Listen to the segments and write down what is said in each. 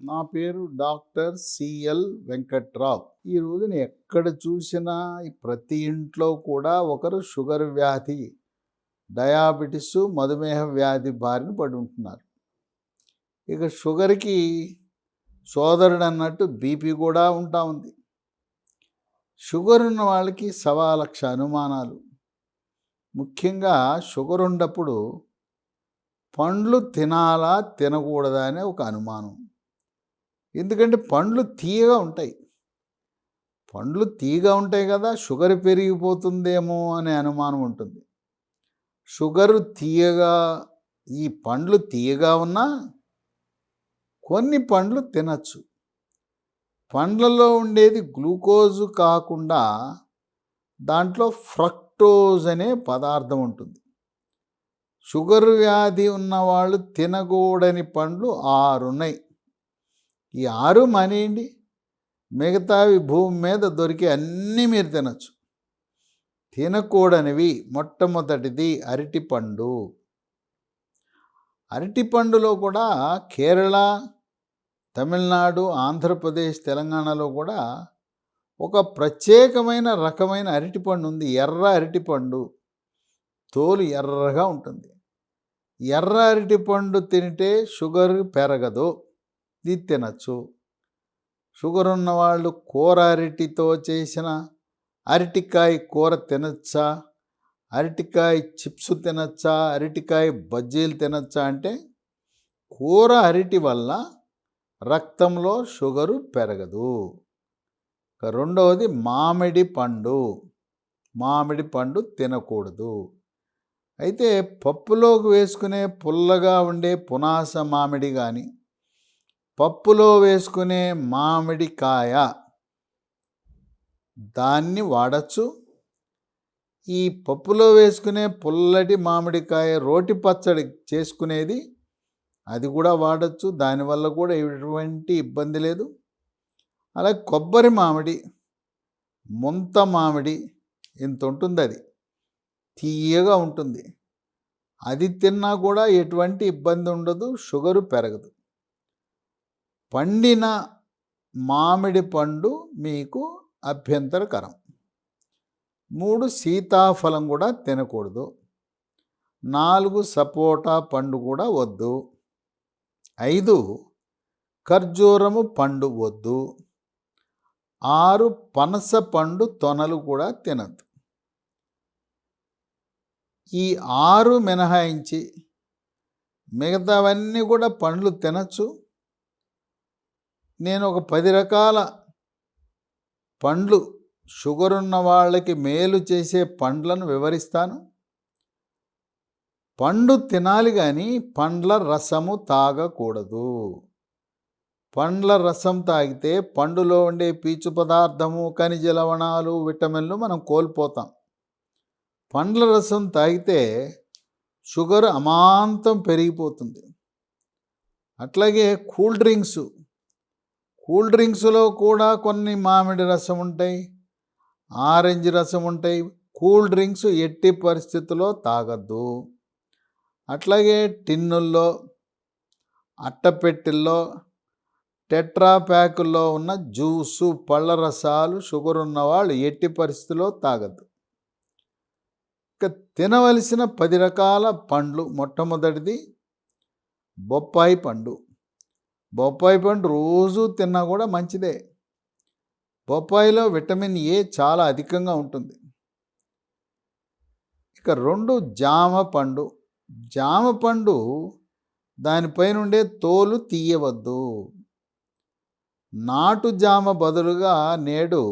నా పేరు doctor CL Venkatrao. ఈ రోజున ఎక్కడ చూసినా ప్రతి ఇంట్లో కూడా ఒకరు షుగర్ వ్యాధి, డయాబెటిస్, మధుమేహ వ్యాధి బారిన పడి ఉంటున్నారు. ఇక షుగర్కి సోదరుడు అన్నట్టు బీపీ కూడా ఉంటా ఉంది. షుగర్ ఉన్న వాళ్ళకి 1,00,000 అనుమానాలు. ముఖ్యంగా షుగర్ ఉన్నప్పుడు పండ్లు తినాలా తినకూడదా అనే ఒక అనుమానం. ఎందుకంటే పండ్లు తీయగా ఉంటాయి. పండ్లు తీయగా ఉంటాయి కదా, షుగర్ పెరిగిపోతుందేమో అనే అనుమానం ఉంటుంది. షుగరు తీయగా, ఈ పండ్లు తీయగా ఉన్నా కొన్ని పండ్లు తినచ్చు. పండ్లలో ఉండేది గ్లూకోజు కాకుండా దాంట్లో ఫ్రక్టోజ్ అనే పదార్థం ఉంటుంది. షుగర్ వ్యాధి ఉన్నవాళ్ళు తినకూడని పండ్లు 6 ఉన్నాయి. ఈ 6 మానేయండి, మిగతావి భూమి మీద దొరికే అన్నీ మీరు తినచ్చు. తినకూడనివి మొట్టమొదటిది అరటిపండు. అరటిపండులో కూడా కేరళ, తమిళనాడు, ఆంధ్రప్రదేశ్, తెలంగాణలో కూడా ఒక ప్రత్యేకమైన రకమైన అరటిపండు ఉంది. ఎర్ర అరటిపండు, తోలు ఎర్రగా ఉంటుంది. ఎర్ర అరటిపండు తింటే షుగర్ పెరగదు, ఇది తినచ్చు. షుగర్ ఉన్నవాళ్ళు కూర అరటితో చేసిన అరటికాయ కూర తినచ్చా, అరటికాయ చిప్స్ తినచ్చా, అరటికాయ బజ్జీలు తినచ్చా అంటే కూర అరటి వల్ల రక్తంలో షుగరు పెరగదు. రెండవది మామిడి పండు. మామిడి పండు తినకూడదు. అయితే పప్పులోకి వేసుకునే పుల్లగా ఉండే పునాస మామిడి కానీ, పప్పులో వేసుకునే మామిడికాయ దాన్ని వాడచ్చు. ఈ పప్పులో వేసుకునే పుల్లటి మామిడికాయ రోటి పచ్చడి చేసుకునేది, అది కూడా వాడచ్చు. దానివల్ల కూడా ఎటువంటి ఇబ్బంది లేదు. అలాగే కొబ్బరి మామిడి, ముంత మామిడి ఇంత ఉంటుంది, అది తీయగా ఉంటుంది. అది తిన్నా కూడా ఎటువంటి ఇబ్బంది ఉండదు, షుగరు పెరగదు. పండిన మామిడి పండు మీకు అభ్యంతరకరం. 3 సీతాఫలం కూడా తినకూడదు. 4 సపోటా పండు కూడా వద్దు. 5 ఖర్జూరము పండు వద్దు. 6 పనస పండు తొనలు కూడా తినద్దు. ఈ 6 మినహాయించి మిగతావన్నీ కూడా పండ్లు తినచ్చు. నేను ఒక 10 రకాల పండ్లు, షుగర్ ఉన్న వాళ్ళకి మేలు చేసే పండ్లను వివరిస్తాను. పండు తినాలి కానీ పండ్ల రసము తాగకూడదు. పండ్ల రసం తాగితే పండులో ఉండే పీచు పదార్థము, ఖనిజ లవణాలు, విటమిన్లు మనం కోల్పోతాం. పండ్ల రసం తాగితే షుగర్ అమాంతం పెరిగిపోతుంది. అట్లాగే కూల్ డ్రింక్స్లో కూడా కొన్ని మామిడి రసం ఉంటాయి, ఆరెంజ్ రసం ఉంటాయి. కూల్ డ్రింక్స్ ఎట్టి పరిస్థితుల్లో తాగద్దు. అట్లాగే టిన్నుల్లో, అట్టపెట్టెల్లో, టెట్రా ప్యాకుల్లో ఉన్న జ్యూసు, పళ్ళ రసాలు షుగర్ ఉన్నవాళ్ళు ఎట్టి పరిస్థితుల్లో తాగద్దు. ఇక తినవలసిన 10 రకాల పండ్లు, మొట్టమొదటిది బొప్పాయి పండు. బొప్పాయి పండు రోజు తిన్నా కూడా మంచిదే. బొప్పాయిలో విటమిన్ ఏ చాలా అధికంగా ఉంటుంది. ఇక 2 జామ పండు. జామ పండు దానిపైన ఉండే తోలు తీయవద్దు. నాటు జామ బదులుగా నేడు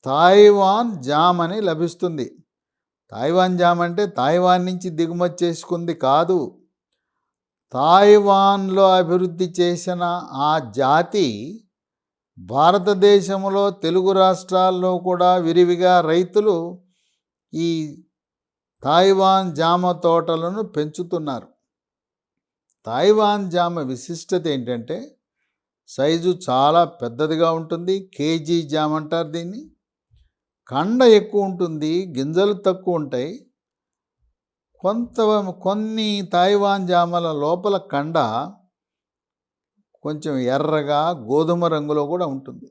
తాయివాన్ జామ్ అని లభిస్తుంది. తాయివాన్ జామ్ అంటే తాయివాన్ నుంచి దిగుమతి చేసుకుంది కాదు. తాయివాన్లో అభివృద్ధి చేసిన ఆ జాతి భారతదేశంలో తెలుగు రాష్ట్రాల్లో కూడా విరివిగా రైతులు ఈ తాయివాన్ జామ తోటలను పెంచుతున్నారు. తాయివాన్ జామ విశిష్టత ఏంటంటే సైజు చాలా పెద్దదిగా ఉంటుంది. కేజీ జామ అంటారు దీన్ని. కండ ఎక్కువ ఉంటుంది, గింజలు తక్కువ ఉంటాయి. కొన్ని తాయివాన్ జామల లోపల కండ కొంచెం ఎర్రగా గోధుమ రంగులో కూడా ఉంటుంది.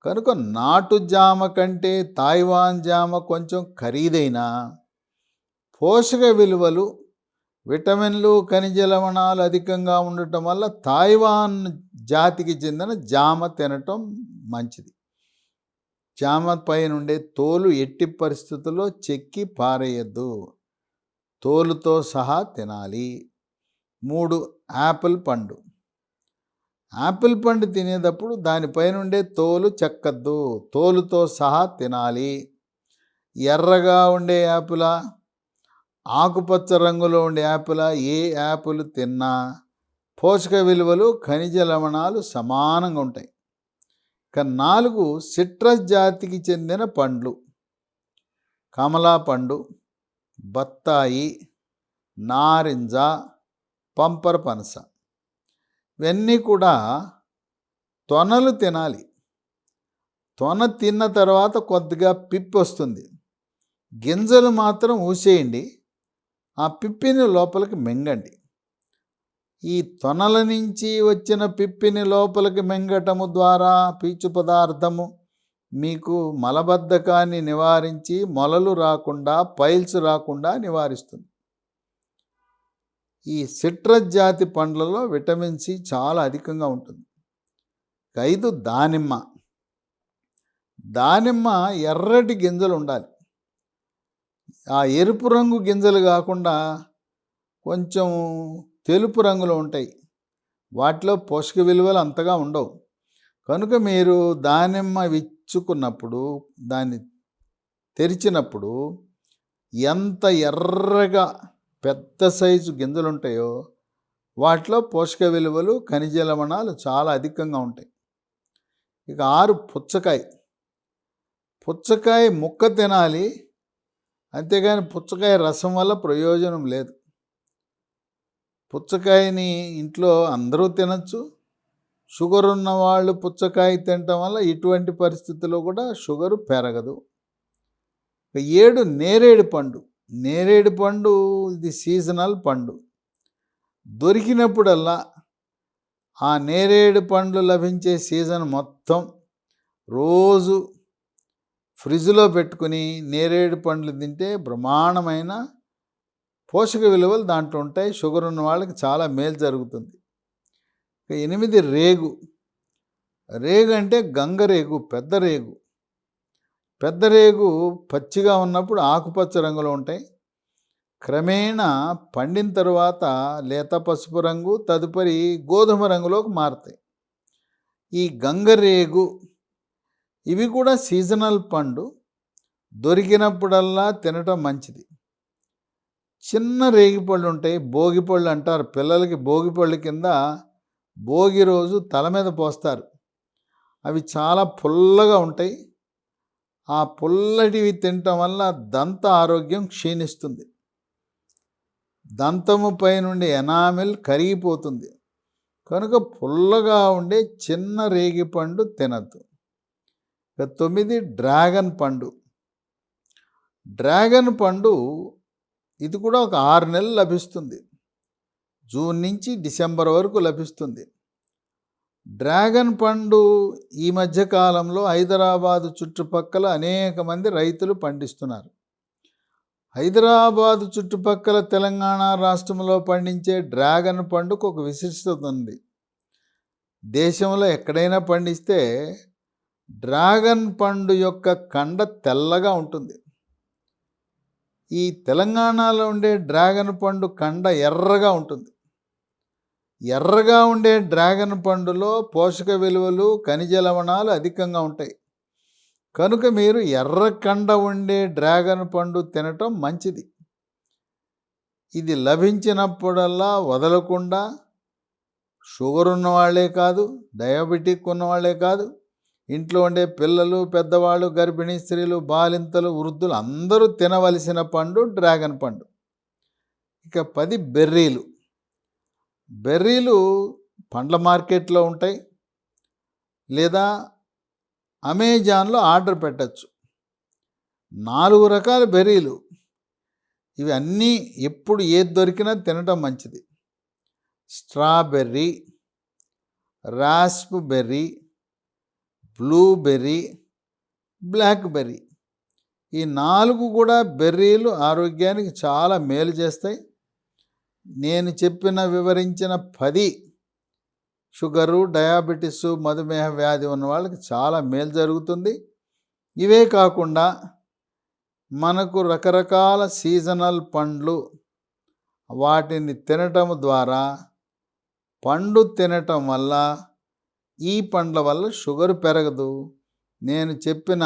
కనుక నాటు జామ కంటే తాయివాన్ జామ కొంచెం ఖరీదైన పోషక విలువలు, విటమిన్లు, ఖనిజ లవణాలు అధికంగా ఉండటం వల్ల తాయివాన్ జాతికి చెందిన జామ తినటం మంచిది. జామ పైనుండే తోలు ఎట్టి పరిస్థితుల్లో చెక్కి పారేయద్దు, తోలుతో సహా తినాలి. 3. యాపిల్ పండు. యాపిల్ పండు తినేటప్పుడు దానిపైనుండే తోలు చెక్కద్దు, తోలుతో సహా తినాలి. ఎర్రగా ఉండే యాపిలా, ఆకుపచ్చ రంగులో ఉండే యాపిలా, ఏ యాపిల్ తిన్నా పోషక విలువలు, ఖనిజ లవణాలు సమానంగా ఉంటాయి. ఇక 4. సిట్రస్ జాతికి చెందిన పండ్లు. కమలా పండు, బత్తాయి, నారింజ, పంపర పనస. ఇవన్నీ కూడా తొనలు తినాలి. తొన తిన్న తర్వాత కొద్దిగా పిప్పి వస్తుంది. గింజలు మాత్రం ఊసేయండి, ఆ పిప్పిని లోపలికి మింగండి. ఈ తొనల నుంచి వచ్చిన పిప్పిని లోపలికి మింగటము ద్వారా పీచు పదార్థము మీకు మలబద్ధకాన్ని నివారించి మొలలు రాకుండా, పైల్స్ రాకుండా నివారిస్తుంది. ఈ సిట్రస్ జాతి పండ్లలో విటమిన్ సి చాలా అధికంగా ఉంటుంది. 5. దానిమ్మ. దానిమ్మ ఎర్రటి గింజలు ఉండాలి. ఆ ఎరుపు రంగు గింజలు కాకుండా కొంచెం తెలుపు రంగులో ఉంటాయి. వాటిలో పోషక విలువలు అంతగా ఉండవు. కనుక మీరు దానిమ్మ విచ్చుకున్నప్పుడు, దాన్ని తెరిచినప్పుడు ఎంత ఎర్రగా పెద్ద సైజు గింజలు ఉంటాయో వాటిలో పోషక విలువలు, ఖనిజ లవణాలు చాలా అధికంగా ఉంటాయి. ఇక 6. పుచ్చకాయ. పుచ్చకాయ ముక్క తినాలి, అంతేగాని పుచ్చకాయ రసం వల్ల ప్రయోజనం లేదు. పుచ్చకాయని ఇంట్లో అందరూ తినచ్చు. షుగర్ ఉన్నవాళ్ళు పుచ్చకాయ తినటం వల్ల ఇటువంటి పరిస్థితుల్లో కూడా షుగరు పెరగదు. 7. నేరేడు పండు. నేరేడు పండు ఇది సీజనల్ పండు. దొరికినప్పుడల్లా ఆ నేరేడు పండ్లు లభించే సీజన్ మొత్తం రోజు ఫ్రిడ్జ్లో పెట్టుకుని నేరేడు పండ్లు తింటే బ్రహ్మాండమైన పోషక విలువలు దాంట్లో ఉంటాయి. షుగర్ ఉన్న వాళ్ళకి చాలా మేలు జరుగుతుంది. 8. రేగు. రేగు అంటే గంగరేగు, పెద్ద రేగు. పెద్ద రేగు పచ్చిగా ఉన్నప్పుడు ఆకుపచ్చ రంగులో ఉంటాయి. క్రమేణా పండిన తరువాత లేత పసుపు రంగు, తదుపరి గోధుమ రంగులోకి మారుతాయి. ఈ గంగరేగు ఇవి కూడా సీజనల్ పండు. దొరికినప్పుడల్లా తినటం మంచిది. చిన్న రేగిపళ్ళు ఉంటాయి, భోగిపళ్ళు అంటారు. పిల్లలకి భోగిపళ్ళు కింద భోగి రోజు తల మీద పోస్తారు. అవి చాలా పుల్లగా ఉంటాయి. ఆ పుల్లటివి తినటం వల్ల దంత ఆరోగ్యం క్షీణిస్తుంది. దంతము పై నుండి ఎనామిల్ కరిగిపోతుంది. కనుక పుల్లగా ఉండే చిన్న రేగిపండు తినద్దు. 9. డ్రాగన్ పండు. డ్రాగన్ పండు ఇది కూడా ఒక 6 నెలలు లభిస్తుంది. జూన్ నుంచి డిసెంబర్ వరకు లభిస్తుంది. డ్రాగన్ పండు ఈ మధ్యకాలంలో హైదరాబాదు చుట్టుపక్కల అనేక మంది రైతులు పండిస్తున్నారు. హైదరాబాదు చుట్టుపక్కల తెలంగాణ రాష్ట్రంలో పండించే డ్రాగన్ పండుకు ఒక విశిష్టత ఉంది. దేశంలో ఎక్కడైనా పండిస్తే డ్రాగన్ పండు యొక్క కండ తెల్లగా ఉంటుంది. ఈ తెలంగాణలో ఉండే డ్రాగన్ పండు కండ ఎర్రగా ఉంటుంది. ఎర్రగా ఉండే డ్రాగన్ పండులో పోషక విలువలు, ఖనిజ లవణాలు అధికంగా ఉంటాయి. కనుక మీరు ఎర్ర కండ ఉండే డ్రాగన్ పండు తినటం మంచిది. ఇది లభించినప్పుడల్లా వదలకుండా షుగర్ ఉన్నవాళ్లే కాదు, డయాబెటిక్ ఉన్నవాళ్లే కాదు, ఇంట్లో ఉండే పిల్లలు, పెద్దవాళ్ళు, గర్భిణీ స్త్రీలు, బాలింతలు, వృద్ధులు అందరూ తినవలసిన పండు డ్రాగన్ పండు. ఇక 10. బెర్రీలు. బెర్రీలు పండ్ల మార్కెట్లో ఉంటాయి, లేదా అమెజాన్లో ఆర్డర్ పెట్టచ్చు. 4 రకాల బెర్రీలు. ఇవి అన్నీ ఎప్పుడు ఏది దొరికినా తినటం మంచిది. Strawberry, raspberry, blueberry, blackberry. ఈ 4 కూడా బెర్రీలు ఆరోగ్యానికి చాలా మేలు చేస్తాయి. నేను వివరించిన 10 షుగరు, డయాబెటిస్, మధుమేహ వ్యాధి ఉన్న వాళ్ళకి చాలా మేలు జరుగుతుంది. ఇవే కాకుండా మనకు రకరకాల సీజనల్ పండ్లు, వాటిని తినటం ద్వారా, పండు తినటం వల్ల, ఈ పండ్ల వల్ల షుగర్ పెరగదు. నేను చెప్పిన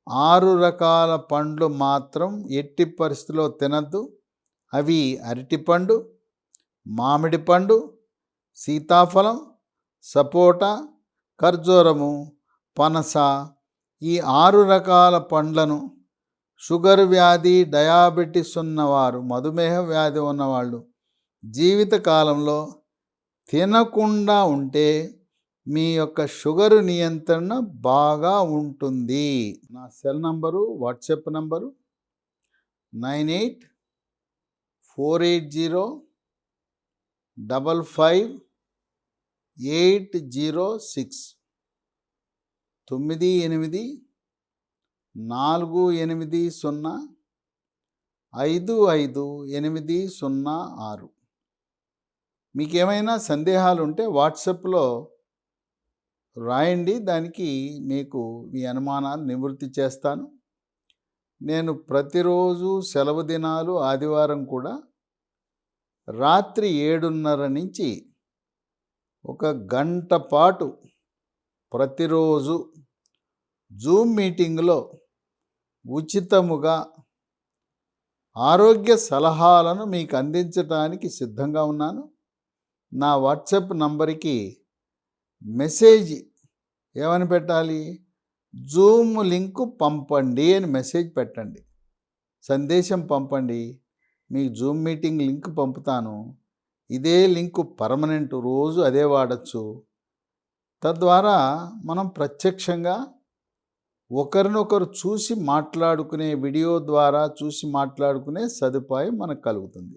6 రకాల పండ్లు మాత్రం ఎట్టి పరిస్థితిలో తినద్దు. అవి అరటిపండు, మామిడి పండు, సీతాఫలం, సపోటా, ఖర్జూరము, పనస. ఈ 6 రకాల పండ్లను షుగర్ వ్యాధి, డయాబెటిస్ ఉన్నవారు, మధుమేహ వ్యాధి ఉన్నవాళ్ళు జీవితకాలంలో తినకుండా ఉంటే మీ యొక్క షుగర్ నియంత్రణ బాగా ఉంటుంది. నా సెల్ నంబరు, వాట్సాప్ నంబరు 9848055806 9840550806. మీకేమైనా సందేహాలు ఉంటే వాట్సాప్లో రాయండి, దానికి మీకు మీ అనుమానాలు నివృత్తి చేస్తాను. నేను ప్రతిరోజు సెలవు దినాలు, ఆదివారం కూడా రాత్రి 7:30 నుంచి 1 గంట పాటు ప్రతిరోజు జూమ్ మీటింగ్లో ఉచితముగా ఆరోగ్య సలహాలను మీకు అందించడానికి సిద్ధంగా ఉన్నాను. నా వాట్సాప్ నంబర్కి మెసేజ్ ఏమని పెట్టాలి? జూమ్ లింకు పంపండి అని మెసేజ్ పెట్టండి, సందేశం పంపండి. మీకు జూమ్ మీటింగ్ లింక్ పంపుతాను. ఇదే లింకు పర్మనెంట్, రోజు అదే వాడచ్చు. తద్వారా మనం ప్రత్యక్షంగా ఒకరినొకరు చూసి మాట్లాడుకునే, వీడియో ద్వారా చూసి మాట్లాడుకునే సదుపాయం మనకు కలుగుతుంది.